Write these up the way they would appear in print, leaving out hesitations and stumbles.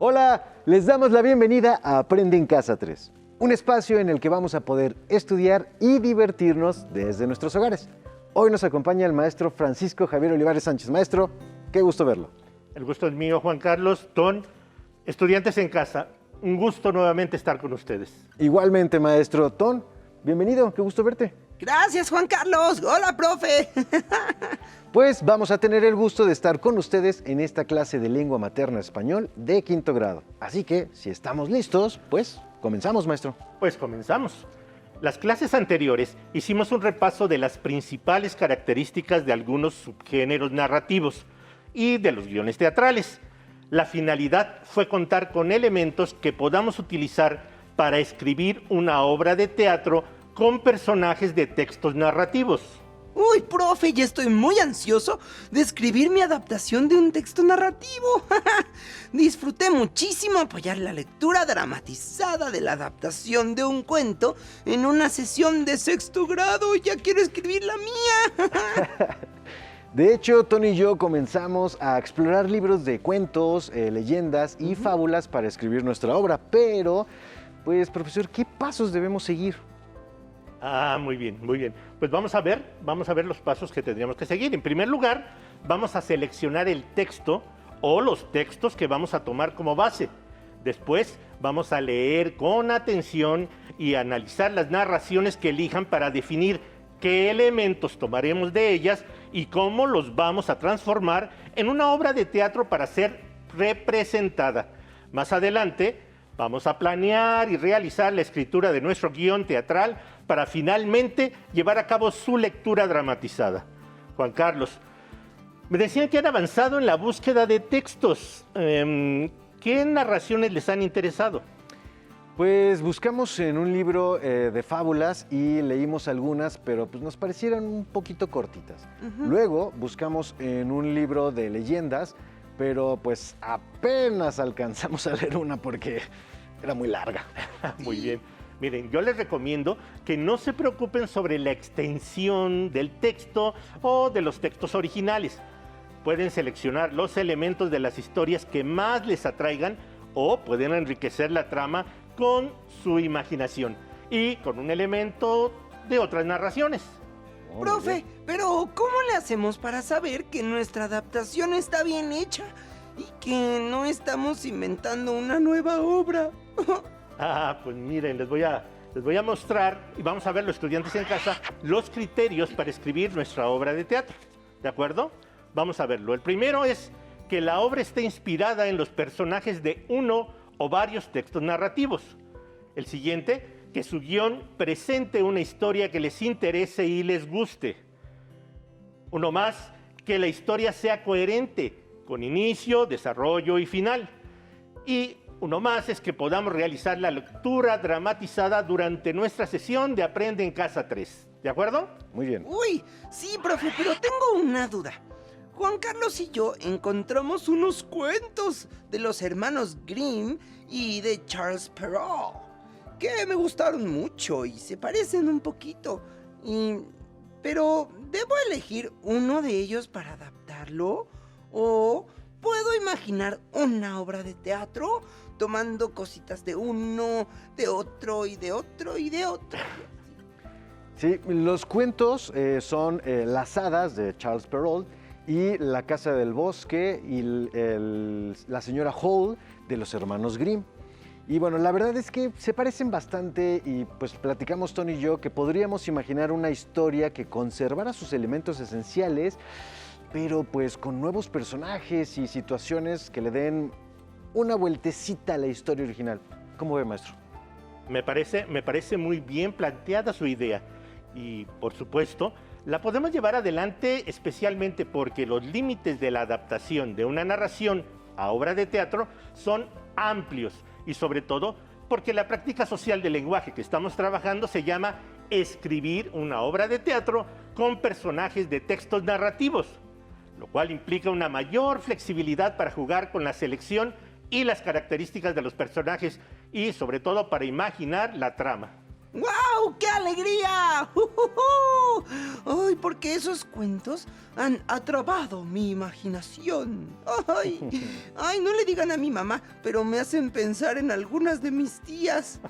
Hola, les damos la bienvenida a Aprende en Casa 3, un espacio en el que vamos a poder estudiar y divertirnos desde nuestros hogares. Hoy nos acompaña el maestro Francisco Javier Olivares Sánchez. Maestro, qué gusto verlo. El gusto es mío, Juan Carlos, Ton, estudiantes en casa. Un gusto nuevamente estar con ustedes. Igualmente, maestro Ton, bienvenido, qué gusto verte. Gracias, Juan Carlos. Hola, profe. Pues vamos a tener el gusto de estar con ustedes en esta clase de lengua materna español de quinto grado. Así que, si estamos listos, pues comenzamos, maestro. Pues comenzamos. Las clases anteriores hicimos un repaso de las principales características de algunos subgéneros narrativos y de los guiones teatrales. La finalidad fue contar con elementos que podamos utilizar para escribir una obra de teatro con personajes de textos narrativos. Uy, profe, ya estoy muy ansioso de escribir mi adaptación de un texto narrativo. Disfruté muchísimo apoyar la lectura dramatizada de la adaptación de un cuento en una sesión de sexto grado. Ya quiero escribir la mía. De hecho, Tony y yo comenzamos a explorar libros de cuentos, leyendas y fábulas para escribir nuestra obra. Pero, pues, profesor, ¿qué pasos debemos seguir? Muy bien, muy bien. Pues vamos a ver los pasos que tendríamos que seguir. En primer lugar, vamos a seleccionar el texto o los textos que vamos a tomar como base. Después, vamos a leer con atención y analizar las narraciones que elijan para definir qué elementos tomaremos de ellas y cómo los vamos a transformar en una obra de teatro para ser representada. Más adelante, vamos a planear y realizar la escritura de nuestro guión teatral para finalmente llevar a cabo su lectura dramatizada. Juan Carlos, me decían que han avanzado en la búsqueda de textos. ¿Qué narraciones les han interesado? Pues buscamos en un libro de fábulas y leímos algunas, pero pues nos parecieron un poquito cortitas. Luego buscamos en un libro de leyendas, pero pues apenas alcanzamos a leer una porque era muy larga. Muy bien. Miren, yo les recomiendo que no se preocupen sobre la extensión del texto o de los textos originales. Pueden seleccionar los elementos de las historias que más les atraigan o pueden enriquecer la trama con su imaginación y con un elemento de otras narraciones. Profe, pero ¿cómo le hacemos para saber que nuestra adaptación está bien hecha y que no estamos inventando una nueva obra? Pues miren, les voy a mostrar, y vamos a ver los estudiantes en casa, los criterios para escribir nuestra obra de teatro. ¿De acuerdo? Vamos a verlo. El primero es que la obra esté inspirada en los personajes de uno o varios textos narrativos. El siguiente, que su guión presente una historia que les interese y les guste. Uno más, que la historia sea coherente, con inicio, desarrollo y final. Y uno más es que podamos realizar la lectura dramatizada durante nuestra sesión de Aprende en Casa 3. ¿De acuerdo? Muy bien. Uy, sí, profe, pero tengo una duda. Juan Carlos y yo encontramos unos cuentos de los hermanos Grimm y de Charles Perrault que me gustaron mucho y se parecen un poquito. Pero, ¿debo elegir uno de ellos para adaptarlo? ¿O puedo imaginar una obra de teatro tomando cositas de uno, de otro y de otro y de otro? Sí, los cuentos son Las hadas de Charles Perrault y La casa del bosque y La señora Hall de los hermanos Grimm. Y bueno, la verdad es que se parecen bastante y pues platicamos Tony y yo que podríamos imaginar una historia que conservara sus elementos esenciales, pero pues con nuevos personajes y situaciones que le den una vueltecita a la historia original. ¿Cómo ve, maestro? Me parece muy bien planteada su idea y, por supuesto, la podemos llevar adelante especialmente porque los límites de la adaptación de una narración a obra de teatro son amplios y sobre todo porque la práctica social del lenguaje que estamos trabajando se llama escribir una obra de teatro con personajes de textos narrativos, lo cual implica una mayor flexibilidad para jugar con la selección y las características de los personajes y sobre todo para imaginar la trama. ¡Wow! ¡Wow! ¡Qué alegría! ¡Ay, porque esos cuentos han atrapado mi imaginación! ¡Ay, no le digan a mi mamá, pero me hacen pensar en algunas de mis tías!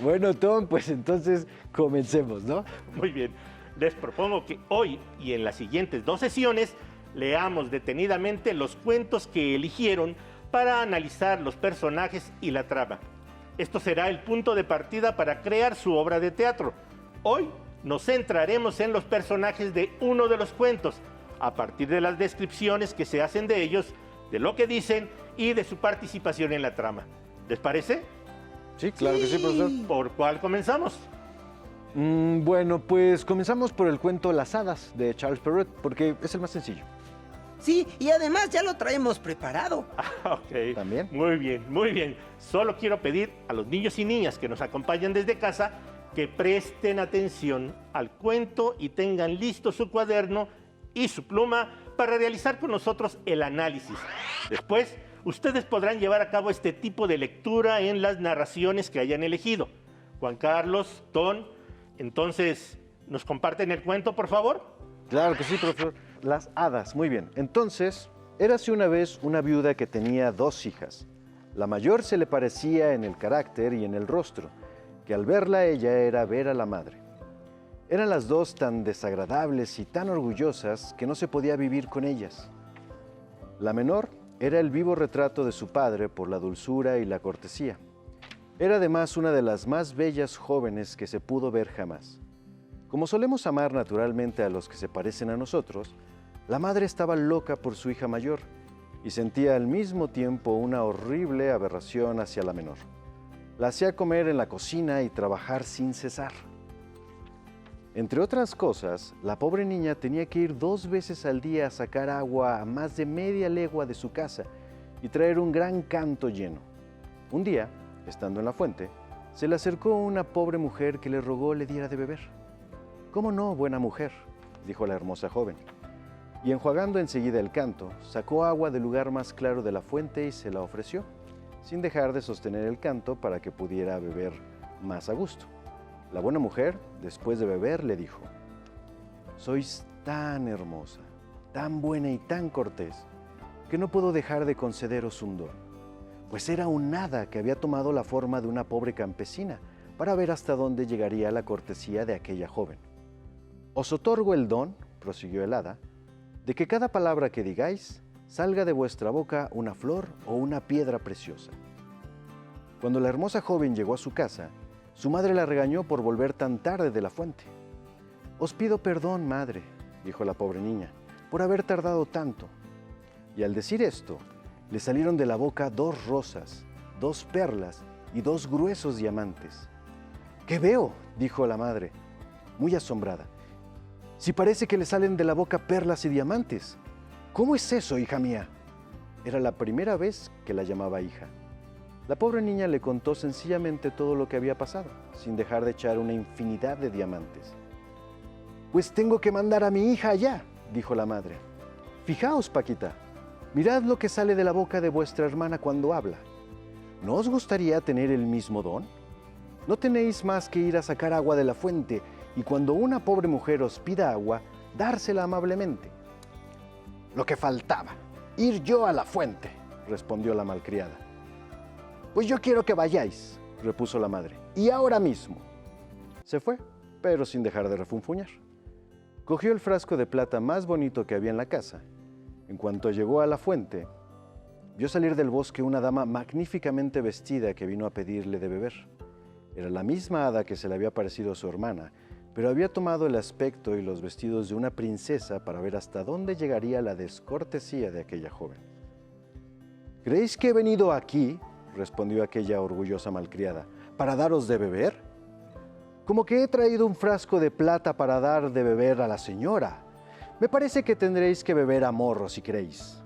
Bueno, Tom, pues entonces comencemos, ¿no? Muy bien. Les propongo que hoy y en las siguientes 2 sesiones leamos detenidamente los cuentos que eligieron para analizar los personajes y la trama. Esto será el punto de partida para crear su obra de teatro. Hoy nos centraremos en los personajes de uno de los cuentos, a partir de las descripciones que se hacen de ellos, de lo que dicen y de su participación en la trama. ¿Les parece? Sí, claro que sí, profesor. ¿Por cuál comenzamos? Bueno, pues comenzamos por el cuento Las hadas de Charles Perrault, porque es el más sencillo. Sí, y además ya lo traemos preparado. Ok. ¿También? Muy bien, muy bien. Solo quiero pedir a los niños y niñas que nos acompañan desde casa que presten atención al cuento y tengan listo su cuaderno y su pluma para realizar con nosotros el análisis. Después, ustedes podrán llevar a cabo este tipo de lectura en las narraciones que hayan elegido. Juan Carlos, Ton, entonces, ¿nos comparten el cuento, por favor? Claro que sí, profesor. Las hadas, muy bien. Entonces, érase una vez una viuda que tenía 2 hijas. La mayor se le parecía en el carácter y en el rostro, que al verla ella era ver a la madre. Eran las 2 tan desagradables y tan orgullosas que no se podía vivir con ellas. La menor era el vivo retrato de su padre por la dulzura y la cortesía. Era además una de las más bellas jóvenes que se pudo ver jamás. Como solemos amar naturalmente a los que se parecen a nosotros, la madre estaba loca por su hija mayor y sentía al mismo tiempo una horrible aberración hacia la menor. La hacía comer en la cocina y trabajar sin cesar. Entre otras cosas, la pobre niña tenía que ir 2 veces al día a sacar agua a más de media legua de su casa y traer un gran canto lleno. Un día, estando en la fuente, se le acercó una pobre mujer que le rogó le diera de beber. «¿Cómo no, buena mujer?», dijo la hermosa joven. Y enjuagando enseguida el canto, sacó agua del lugar más claro de la fuente y se la ofreció, sin dejar de sostener el canto para que pudiera beber más a gusto. La buena mujer, después de beber, le dijo: «Sois tan hermosa, tan buena y tan cortés, que no puedo dejar de concederos un don». Pues era un hada que había tomado la forma de una pobre campesina para ver hasta dónde llegaría la cortesía de aquella joven. «Os otorgo el don», prosiguió el hada, «de que cada palabra que digáis salga de vuestra boca una flor o una piedra preciosa». Cuando la hermosa joven llegó a su casa, su madre la regañó por volver tan tarde de la fuente. «Os pido perdón, madre», dijo la pobre niña, «por haber tardado tanto». Y al decir esto, le salieron de la boca 2 rosas, 2 perlas y 2 gruesos diamantes. «¿Qué veo?», dijo la madre, muy asombrada. «Si parece que le salen de la boca perlas y diamantes. ¿Cómo es eso, hija mía?». Era la primera vez que la llamaba hija. La pobre niña le contó sencillamente todo lo que había pasado, sin dejar de echar una infinidad de diamantes. «Pues tengo que mandar a mi hija allá», dijo la madre. «Fijaos, Paquita, mirad lo que sale de la boca de vuestra hermana cuando habla. ¿No os gustaría tener el mismo don? No tenéis más que ir a sacar agua de la fuente y cuando una pobre mujer os pida agua, dársela amablemente». «Lo que faltaba, ir yo a la fuente», respondió la malcriada. «Pues yo quiero que vayáis», repuso la madre, «y ahora mismo». Se fue, pero sin dejar de refunfuñar. Cogió el frasco de plata más bonito que había en la casa. En cuanto llegó a la fuente, vio salir del bosque una dama magníficamente vestida que vino a pedirle de beber. Era la misma hada que se le había parecido a su hermana, pero había tomado el aspecto y los vestidos de una princesa para ver hasta dónde llegaría la descortesía de aquella joven. «¿Creéis que he venido aquí?», respondió aquella orgullosa malcriada, «¿para daros de beber? Como que he traído un frasco de plata para dar de beber a la señora. Me parece que tendréis que beber a morro si queréis».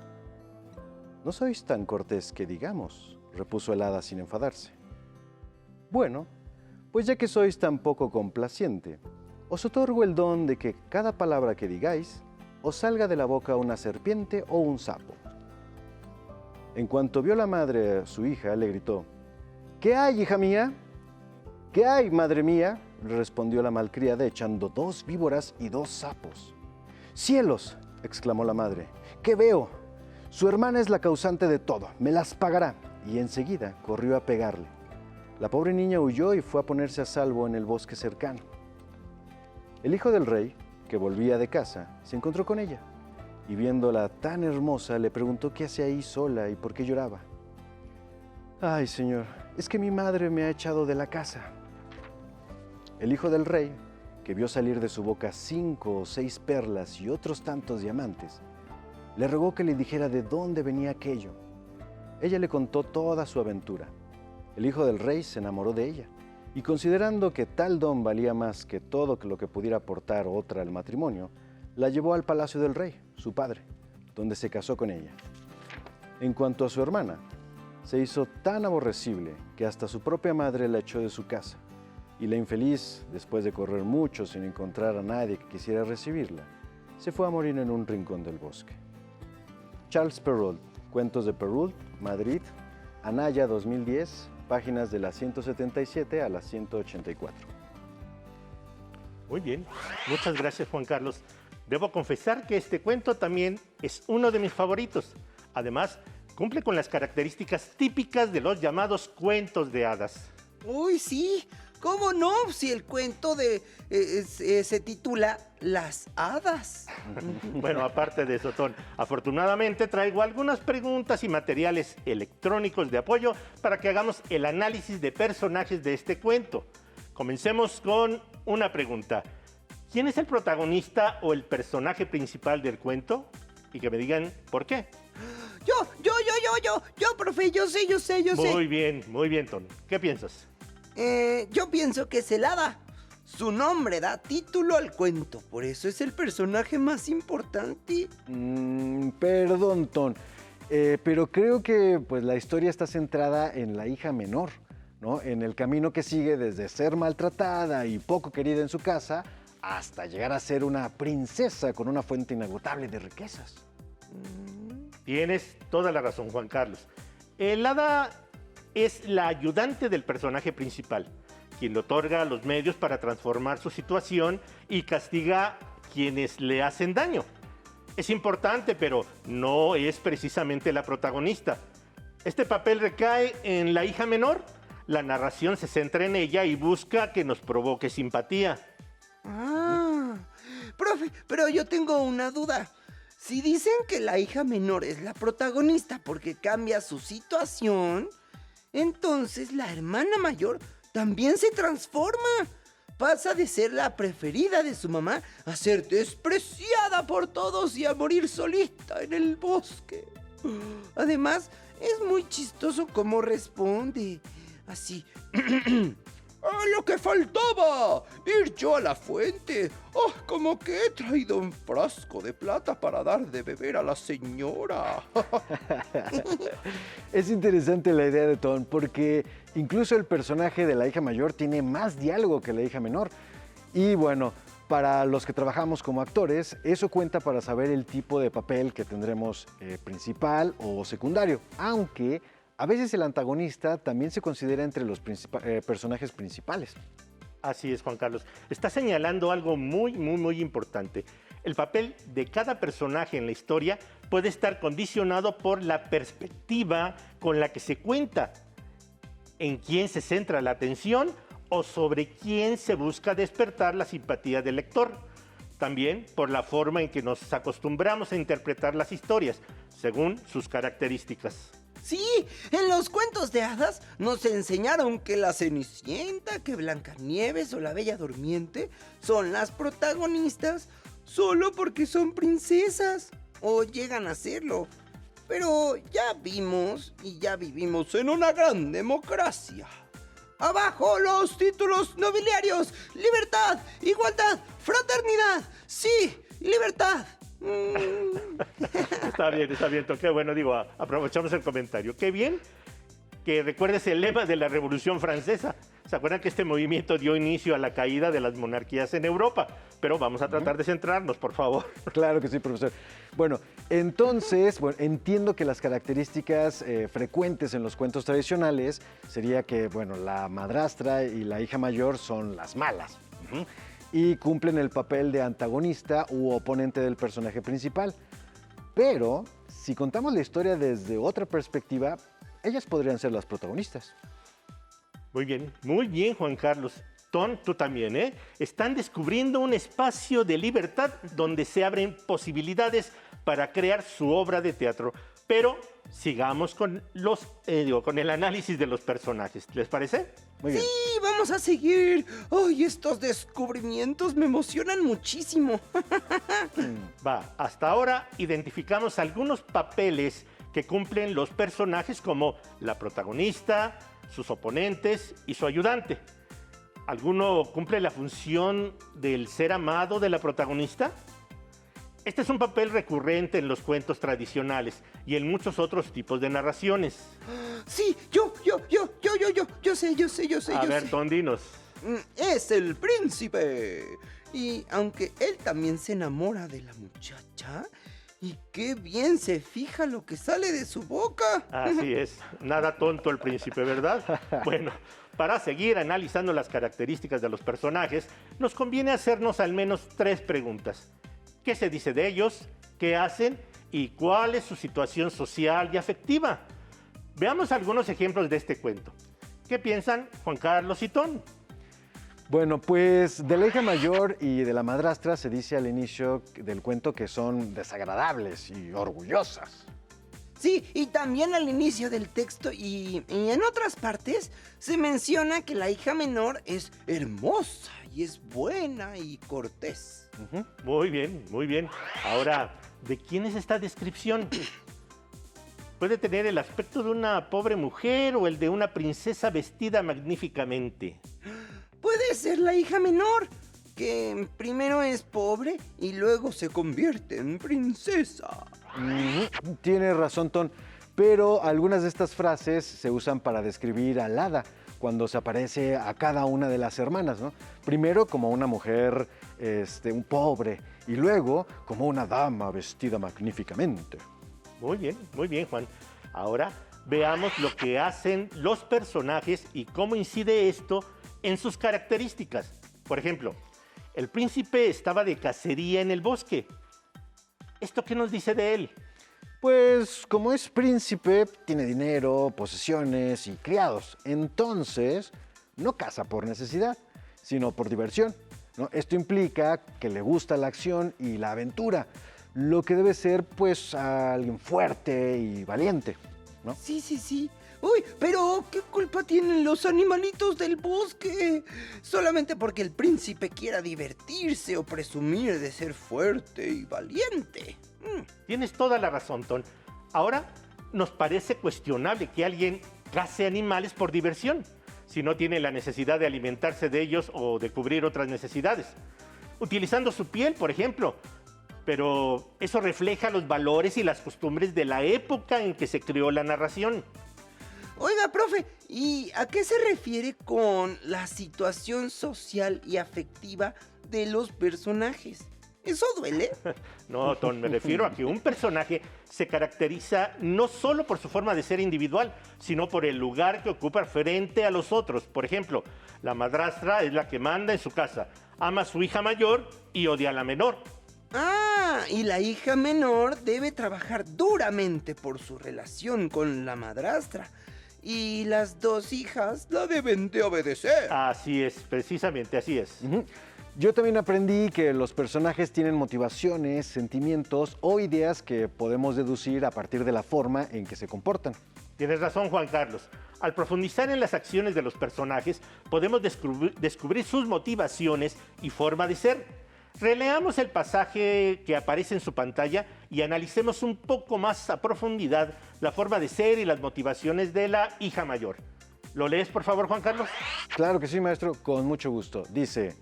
«No sois tan cortés que digamos», repuso el hada sin enfadarse. «Bueno, pues ya que sois tan poco complaciente, os otorgo el don de que cada palabra que digáis os salga de la boca una serpiente o un sapo». En cuanto vio la madre a su hija, le gritó: «¿Qué hay, hija mía?». ¿Qué hay, madre mía?, respondió la malcriada echando 2 víboras y 2 sapos. ¡Cielos!, exclamó la madre. ¿Qué veo? Su hermana es la causante de todo, me las pagará. Y enseguida corrió a pegarle. La pobre niña huyó y fue a ponerse a salvo en el bosque cercano. El hijo del rey, que volvía de casa, se encontró con ella y viéndola tan hermosa le preguntó qué hacía ahí sola y por qué lloraba. «Ay, señor, es que mi madre me ha echado de la casa». El hijo del rey, que vio salir de su boca 5 o 6 perlas y otros tantos diamantes, le rogó que le dijera de dónde venía aquello. Ella le contó toda su aventura. El hijo del rey se enamoró de ella y considerando que tal don valía más que todo lo que pudiera aportar otra al matrimonio, la llevó al palacio del rey, su padre, donde se casó con ella. En cuanto a su hermana, se hizo tan aborrecible que hasta su propia madre la echó de su casa, y la infeliz, después de correr mucho sin encontrar a nadie que quisiera recibirla, se fue a morir en un rincón del bosque. Charles Perrault, Cuentos de Perrault, Madrid, Anaya 2010, páginas de la 177 a la 184. Muy bien, muchas gracias, Juan Carlos. Debo confesar que este cuento también es uno de mis favoritos. Además, cumple con las características típicas de los llamados cuentos de hadas. Uy, sí, ¿cómo no? Si el cuento se titula Las hadas. Bueno, aparte de eso, Ton, afortunadamente traigo algunas preguntas y materiales electrónicos de apoyo para que hagamos el análisis de personajes de este cuento. Comencemos con una pregunta. ¿Quién es el protagonista o el personaje principal del cuento? Y que me digan por qué. Yo, profe, yo sé. Muy bien, Ton. ¿Qué piensas? Yo pienso que es el hada. Su nombre da título al cuento, por eso es el personaje más importante. Perdón, Ton, pero creo que pues, la historia está centrada en la hija menor, ¿no? En el camino que sigue desde ser maltratada y poco querida en su casa hasta llegar a ser una princesa con una fuente inagotable de riquezas. Tienes toda la razón, Juan Carlos. El hada es la ayudante del personaje principal, quien le otorga los medios para transformar su situación y castiga a quienes le hacen daño. Es importante, pero no es precisamente la protagonista. Este papel recae en la hija menor. La narración se centra en ella y busca que nos provoque simpatía. Profe, pero yo tengo una duda. Si dicen que la hija menor es la protagonista porque cambia su situación, entonces la hermana mayor también se transforma. Pasa de ser la preferida de su mamá a ser despreciada por todos y a morir solita en el bosque. Además, es muy chistoso cómo responde. Así. ¡Ah, lo que faltaba! Ir yo a la fuente. ¡Oh, como que he traído un frasco de plata para dar de beber a la señora! Es interesante la idea de Ton porque incluso el personaje de la hija mayor tiene más diálogo que la hija menor. Y bueno, para los que trabajamos como actores, eso cuenta para saber el tipo de papel que tendremos principal o secundario, aunque a veces el antagonista también se considera entre los personajes principales. Así es, Juan Carlos. Está señalando algo muy importante. El papel de cada personaje en la historia puede estar condicionado por la perspectiva con la que se cuenta, en quién se centra la atención o sobre quién se busca despertar la simpatía del lector. También por la forma en que nos acostumbramos a interpretar las historias, según sus características. Sí, en los cuentos de hadas nos enseñaron que la Cenicienta, que Blancanieves o la Bella Durmiente son las protagonistas solo porque son princesas o llegan a serlo. Pero ya vimos y ya vivimos en una gran democracia. ¡Abajo los títulos nobiliarios! ¡Libertad! ¡Igualdad! ¡Fraternidad! ¡Sí! ¡Libertad! Está bien, qué bueno, digo, aprovechamos el comentario. Qué bien que recuerdes el lema de la Revolución Francesa. ¿Se acuerdan que este movimiento dio inicio a la caída de las monarquías en Europa? Pero vamos a tratar de centrarnos, por favor. Claro que sí, profesor. Bueno, entonces, entiendo que las características frecuentes en los cuentos tradicionales sería que, bueno, la madrastra y la hija mayor son las malas. Y cumplen el papel de antagonista u oponente del personaje principal. Pero, si contamos la historia desde otra perspectiva, ellas podrían ser las protagonistas. Muy bien, Juan Carlos. Ton, tú también, ¿eh? Están descubriendo un espacio de libertad donde se abren posibilidades para crear su obra de teatro. Pero sigamos con con el análisis de los personajes. ¿Les parece? Muy bien. Sí, vamos a seguir. ¡Ay, estos descubrimientos me emocionan muchísimo! Va, hasta ahora identificamos algunos papeles que cumplen los personajes como la protagonista, sus oponentes y su ayudante. ¿Alguno cumple la función del ser amado de la protagonista? Este es un papel recurrente en los cuentos tradicionales y en muchos otros tipos de narraciones. Sí, yo sé. A ver, Ton, dinos. Es el príncipe. Y aunque él también se enamora de la muchacha, y qué bien se fija lo que sale de su boca. Así es, nada tonto el príncipe, ¿verdad? Bueno, para seguir analizando las características de los personajes, nos conviene hacernos al menos 3 preguntas. ¿Qué se dice de ellos? ¿Qué hacen? ¿Y cuál es su situación social y afectiva? Veamos algunos ejemplos de este cuento. ¿Qué piensan Juan Carlos y Ton? Bueno, pues de la hija mayor y de la madrastra se dice al inicio del cuento que son desagradables y orgullosas. Sí, y también al inicio del texto y en otras partes se menciona que la hija menor es hermosa y es buena y cortés. Muy bien, muy bien. Ahora, ¿de quién es esta descripción? Puede tener el aspecto de una pobre mujer o el de una princesa vestida magníficamente. Puede ser la hija menor, que primero es pobre y luego se convierte en princesa. Tiene razón, Ton, pero algunas de estas frases se usan para describir al hada cuando se aparece a cada una de las hermanas, ¿no? Primero como una mujer un pobre y luego como una dama vestida magníficamente. Muy bien, Juan. Ahora veamos lo que hacen los personajes y cómo incide esto en sus características. Por ejemplo, el príncipe estaba de cacería en el bosque. ¿Esto qué nos dice de él? Pues como es príncipe, tiene dinero, posesiones y criados. Entonces, no caza por necesidad, sino por diversión, ¿no? Esto implica que le gusta la acción y la aventura, lo que debe ser pues alguien fuerte y valiente, ¿no? Sí. Uy, pero ¿qué culpa tienen los animalitos del bosque? Solamente porque el príncipe quiera divertirse o presumir de ser fuerte y valiente. Tienes toda la razón, Ton. Ahora, nos parece cuestionable que alguien cace animales por diversión, si no tiene la necesidad de alimentarse de ellos o de cubrir otras necesidades. Utilizando su piel, por ejemplo. Pero eso refleja los valores y las costumbres de la época en que se creó la narración. Oiga, profe, ¿y a qué se refiere con la situación social y afectiva de los personajes? ¿Eso duele? No, Ton, me refiero a que un personaje se caracteriza no solo por su forma de ser individual, sino por el lugar que ocupa frente a los otros. Por ejemplo, la madrastra es la que manda en su casa, ama a su hija mayor y odia a la menor. Ah, y la hija menor debe trabajar duramente por su relación con la madrastra. Y las 2 hijas la deben de obedecer. Así es, precisamente así es. Yo también aprendí que los personajes tienen motivaciones, sentimientos o ideas que podemos deducir a partir de la forma en que se comportan. Tienes razón, Juan Carlos. Al profundizar en las acciones de los personajes, podemos descubrir sus motivaciones y forma de ser. Releamos el pasaje que aparece en su pantalla y analicemos un poco más a profundidad la forma de ser y las motivaciones de la hija mayor. ¿Lo lees, por favor, Juan Carlos? Claro que sí, maestro, con mucho gusto. Dice: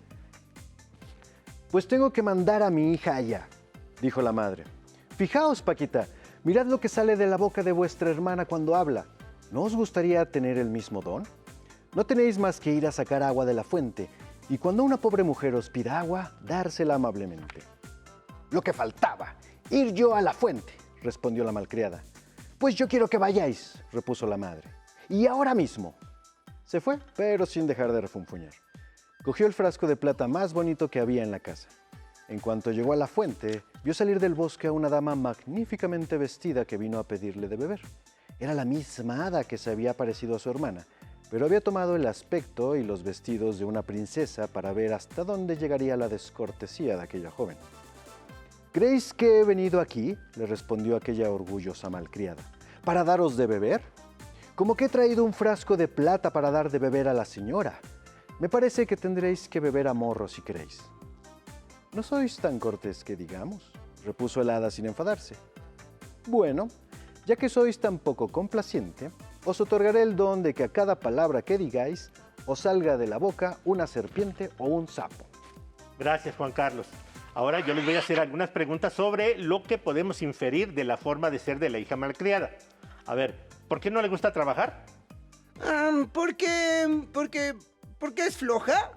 pues tengo que mandar a mi hija allá, dijo la madre. Fijaos, Paquita, mirad lo que sale de la boca de vuestra hermana cuando habla. ¿No os gustaría tener el mismo don? No tenéis más que ir a sacar agua de la fuente, y cuando una pobre mujer os pida agua, dársela amablemente. Lo que faltaba, ir yo a la fuente, respondió la malcriada. Pues yo quiero que vayáis, repuso la madre. Y ahora mismo. Se fue, pero sin dejar de refunfuñar. Cogió el frasco de plata más bonito que había en la casa. En cuanto llegó a la fuente, vio salir del bosque a una dama magníficamente vestida que vino a pedirle de beber. Era la misma hada que se había parecido a su hermana, pero había tomado el aspecto y los vestidos de una princesa para ver hasta dónde llegaría la descortesía de aquella joven. ¿Creéis que he venido aquí?, le respondió aquella orgullosa malcriada, ¿para daros de beber? Como que he traído un frasco de plata para dar de beber a la señora. Me parece que tendréis que beber a morro si queréis. No sois tan cortés que digamos, repuso el hada sin enfadarse. Bueno, ya que sois tan poco complaciente, os otorgaré el don de que a cada palabra que digáis os salga de la boca una serpiente o un sapo. Gracias, Juan Carlos. Ahora yo les voy a hacer algunas preguntas sobre lo que podemos inferir de la forma de ser de la hija malcriada. A ver, ¿por qué no le gusta trabajar? Porque es floja.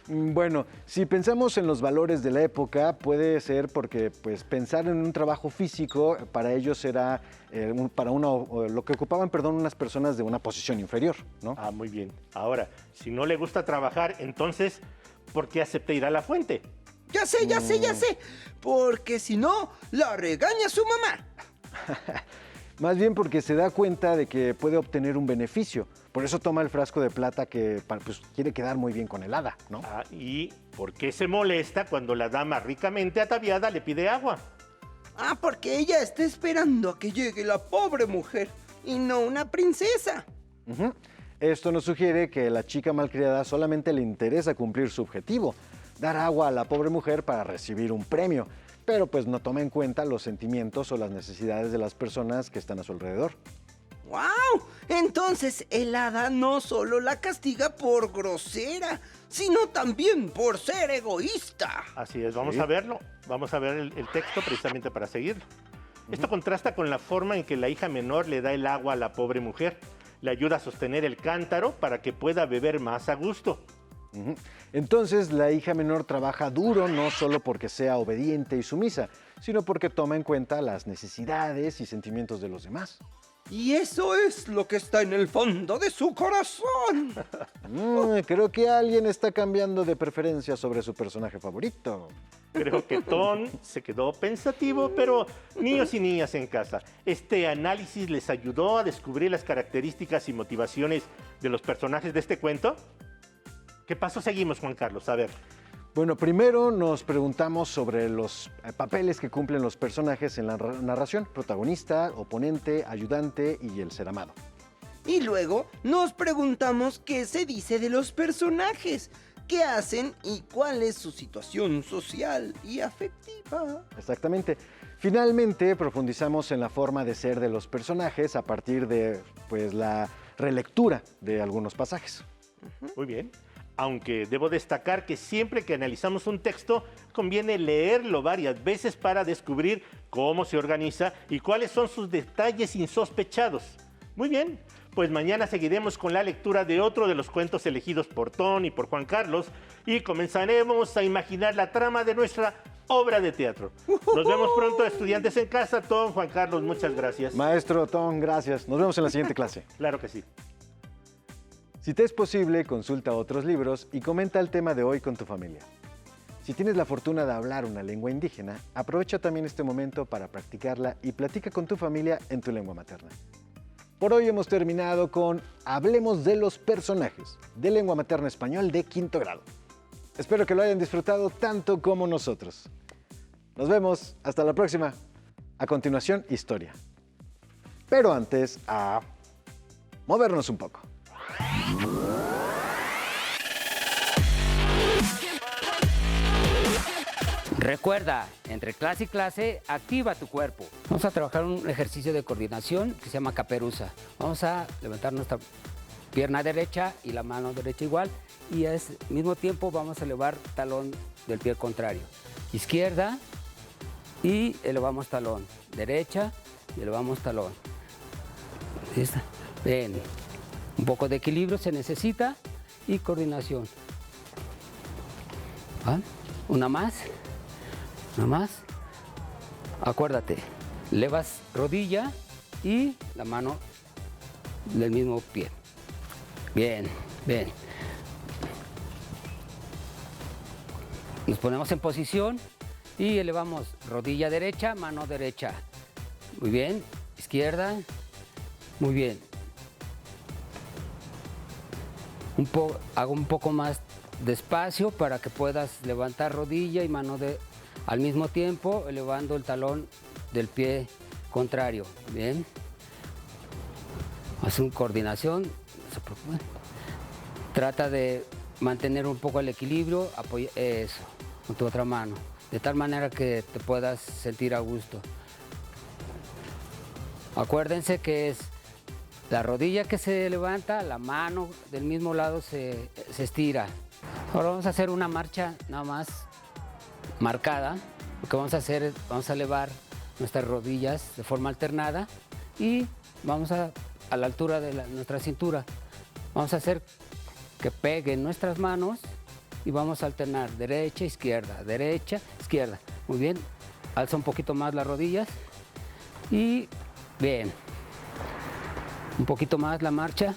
Bueno, si pensamos en los valores de la época, puede ser porque pues, pensar en un trabajo físico para ellos era lo que ocupaban, unas personas de una posición inferior, ¿no? Ah, muy bien. Ahora, si no le gusta trabajar, entonces, ¿por qué acepta ir a la fuente? Ya sé. Porque si no, la regaña su mamá. Más bien porque se da cuenta de que puede obtener un beneficio. Por eso toma el frasco de plata que pues, quiere quedar muy bien con el hada, ¿no? Ah, ¿y por qué se molesta cuando la dama ricamente ataviada le pide agua? Porque ella está esperando a que llegue la pobre mujer y no una princesa. Uh-huh. Esto nos sugiere que a la chica malcriada solamente le interesa cumplir su objetivo, dar agua a la pobre mujer para recibir un premio, pero pues no toma en cuenta los sentimientos o las necesidades de las personas que están a su alrededor. ¡Wow! Entonces el hada no solo la castiga por grosera, sino también por ser egoísta. Así es, vamos a verlo. Vamos a ver el texto precisamente para seguirlo. Esto contrasta con la forma en que la hija menor le da el agua a la pobre mujer. Le ayuda a sostener el cántaro para que pueda beber más a gusto. Entonces la hija menor trabaja duro no solo porque sea obediente y sumisa, sino porque toma en cuenta las necesidades y sentimientos de los demás. Y eso es lo que está en el fondo de su corazón. Creo que alguien está cambiando de preferencia sobre su personaje favorito. Creo que Tom se quedó pensativo, pero niños y niñas en casa, ¿este análisis les ayudó a descubrir las características y motivaciones de los personajes de este cuento? ¿Qué paso seguimos, Juan Carlos? A ver. Bueno, primero nos preguntamos sobre los papeles que cumplen los personajes en la narración: protagonista, oponente, ayudante y el ser amado. Y luego nos preguntamos qué se dice de los personajes, qué hacen y cuál es su situación social y afectiva. Exactamente. Finalmente, profundizamos en la forma de ser de los personajes a partir de la relectura de algunos pasajes. Muy bien. Aunque debo destacar que siempre que analizamos un texto, conviene leerlo varias veces para descubrir cómo se organiza y cuáles son sus detalles insospechados. Muy bien, pues mañana seguiremos con la lectura de otro de los cuentos elegidos por Tom y por Juan Carlos y comenzaremos a imaginar la trama de nuestra obra de teatro. Nos vemos pronto, estudiantes en casa. Tom, Juan Carlos, muchas gracias. Maestro Tom, gracias. Nos vemos en la siguiente clase. Claro que sí. Si te es posible, consulta otros libros y comenta el tema de hoy con tu familia. Si tienes la fortuna de hablar una lengua indígena, aprovecha también este momento para practicarla y platica con tu familia en tu lengua materna. Por hoy hemos terminado con Hablemos de los personajes, de lengua materna español de 5º grado. Espero que lo hayan disfrutado tanto como nosotros. Nos vemos, hasta la próxima. A continuación, historia. Pero antes, a movernos un poco. Recuerda, entre clase y clase, activa tu cuerpo. Vamos a trabajar un ejercicio de coordinación que se llama caperuza. Vamos a levantar nuestra pierna derecha y la mano derecha igual. Y al mismo tiempo vamos a elevar talón del pie contrario. Izquierda y elevamos talón. Derecha y elevamos talón. ¿Listo? Ven. Un poco de equilibrio se necesita y coordinación. ¿Ah? Una más. Acuérdate, elevas rodilla y la mano del mismo pie. Bien. Nos ponemos en posición y elevamos rodilla derecha, mano derecha. Muy bien, izquierda. Muy bien. Hago un poco más despacio para que puedas levantar rodilla y mano al mismo tiempo, elevando el talón del pie contrario. Bien. Haz una coordinación. No se preocupen. Trata de mantener un poco el equilibrio. Eso, con tu otra mano. De tal manera que te puedas sentir a gusto. Acuérdense que es la rodilla que se levanta, la mano del mismo lado se estira. Ahora vamos a hacer una marcha nada más marcada. Lo que vamos a hacer es, vamos a elevar nuestras rodillas de forma alternada y vamos a la altura de nuestra cintura. Vamos a hacer que peguen nuestras manos y vamos a alternar derecha, izquierda. Muy bien, alza un poquito más las rodillas y bien. Un poquito más la marcha,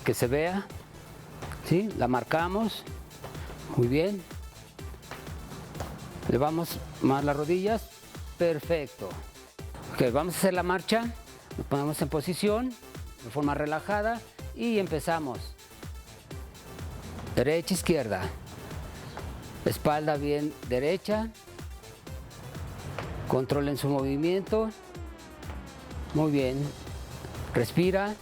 que se vea, ¿sí? La marcamos, muy bien. Elevamos más las rodillas, perfecto. Ok, vamos a hacer la marcha, nos ponemos en posición, de forma relajada y empezamos. Derecha, izquierda. Espalda bien derecha. Controlen su movimiento. Muy bien. Respira.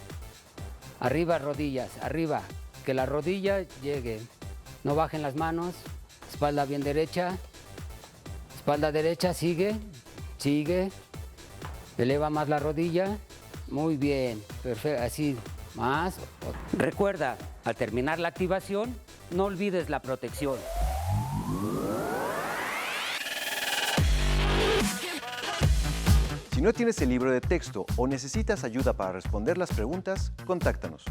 Arriba, rodillas, arriba. Que la rodilla llegue. No bajen las manos. Espalda bien derecha. Espalda derecha, sigue. Eleva más la rodilla. Muy bien. Perfecto. Así. Más. Recuerda, al terminar la activación, no olvides la protección. Si no tienes el libro de texto o necesitas ayuda para responder las preguntas, contáctanos.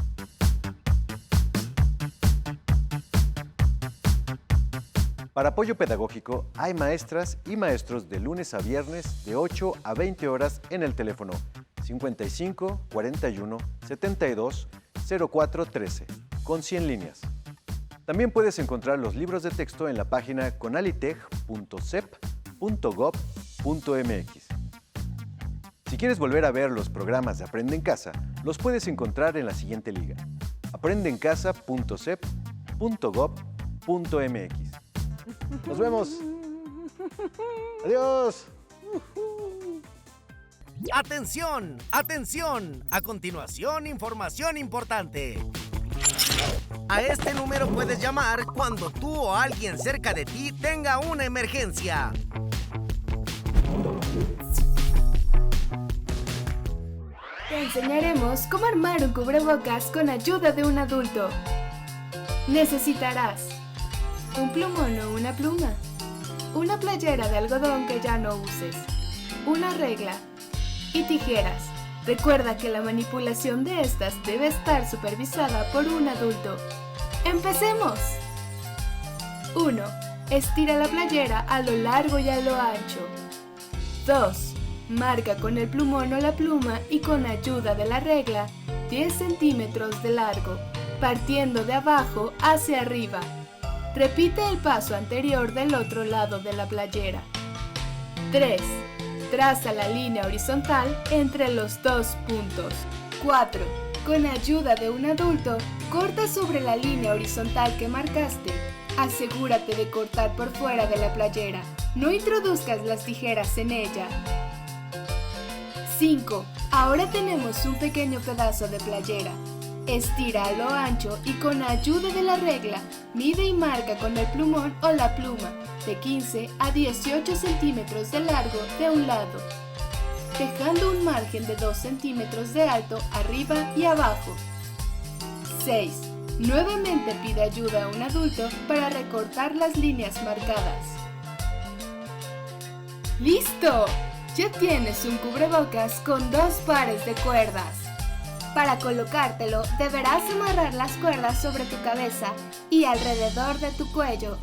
Para apoyo pedagógico, hay maestras y maestros de lunes a viernes de 8 a 20 horas en el teléfono 55 41 72 04 13, con 100 líneas. También puedes encontrar los libros de texto en la página conalitech.sep.gov.mx. Si quieres volver a ver los programas de Aprende en Casa, los puedes encontrar en la siguiente liga: aprendeencasa.sep.gov.mx. ¡Nos vemos! ¡Adiós! ¡Atención! ¡Atención! A continuación, información importante. A este número puedes llamar cuando tú o alguien cerca de ti tenga una emergencia. Te enseñaremos cómo armar un cubrebocas con ayuda de un adulto. Necesitarás un plumón o una pluma, una playera de algodón que ya no uses, una regla y tijeras. Recuerda que la manipulación de estas debe estar supervisada por un adulto. ¡Empecemos! 1. Estira la playera a lo largo y a lo ancho. 2. Marca con el plumón o la pluma y con ayuda de la regla 10 centímetros de largo, partiendo de abajo hacia arriba. Repite el paso anterior del otro lado de la playera. 3. Traza la línea horizontal entre los dos puntos. 4. Con ayuda de un adulto, corta sobre la línea horizontal que marcaste. Asegúrate de cortar por fuera de la playera. No introduzcas las tijeras en ella. 5. Ahora tenemos un pequeño pedazo de playera. Estira a lo ancho y con ayuda de la regla, mide y marca con el plumón o la pluma de 15 a 18 centímetros de largo de un lado, dejando un margen de 2 centímetros de alto arriba y abajo. 6. Nuevamente pide ayuda a un adulto para recortar las líneas marcadas. ¡Listo! Ya tienes un cubrebocas con 2 pares de cuerdas. Para colocártelo, deberás amarrar las cuerdas sobre tu cabeza y alrededor de tu cuello